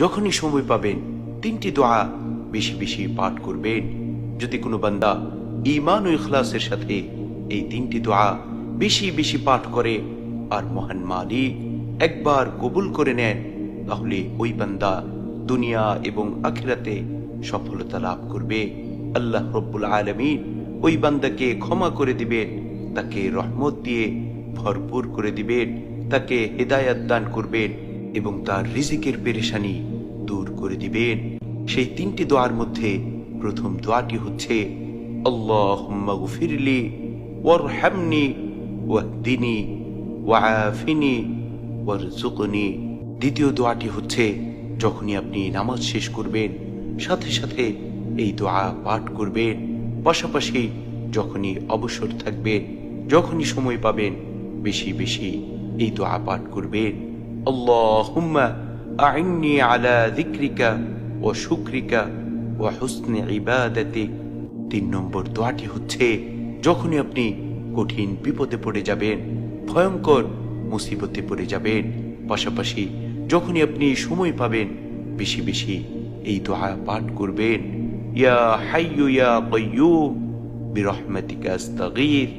যখনই সময় পাবেন তিনটি দোয়া বেশি বেশি পাঠ করবেন। যদি কোনো বান্দা ঈমান ও ইখলাসের সাথে এই তিনটি দোয়া বেশি বেশি পাঠ করে আর মহান মালিক একবার কবুল করে নেন, তাহলে ওই বান্দা দুনিয়া এবং আখিরাতে সফলতা লাভ করবে। আল্লাহ রব্বুল আলামিন ওই বান্দাকে ক্ষমা করে দিবেন, তাকে রহমত দিয়ে ভরপুর করে দিবেন, তাকে হেদায়াত দান করবেন এবং তার রিজিকের পেরেশানি দূর করে দিবেন। সেই তিনটি দোয়ার মধ্যে প্রথম দোয়াটি হচ্ছে আল্লাহুম্মা গফিরলি ওয়ারহামনি ওয়াহদিনি ওয়াআফিনি ওয়ারযুকনি। দ্বিতীয় দোয়াটি হচ্ছে যখনই আপনি নামাজ শেষ করবেন সাথে সাথে এই দোয়া পাঠ করবেন। পাশাপাশি যখনই অবসর থাকবেন, যখনই সময় পাবেন বেশি বেশি এই দোয়া পাঠ করবেন। আল্লাহুম্মা আইন্নি আলা যিকরিকা ওয়া শুকরিকা ওয়া হুসনি ইবাদাতিক। 3 নম্বর দোয়াটি হচ্ছে যখনই আপনি কঠিন বিপদে পড়ে যাবেন, ভয়ঙ্কর মুসিবতে পড়ে যাবেন, পাশাপাশি যখনই আপনি সময় পাবেন বেশি বেশি এই দোয়া পাঠ করবেন। ইয়া হাইয়্যু ইয়া কাইয়্যুম বিরহমাতিকা আস্তাগীথ।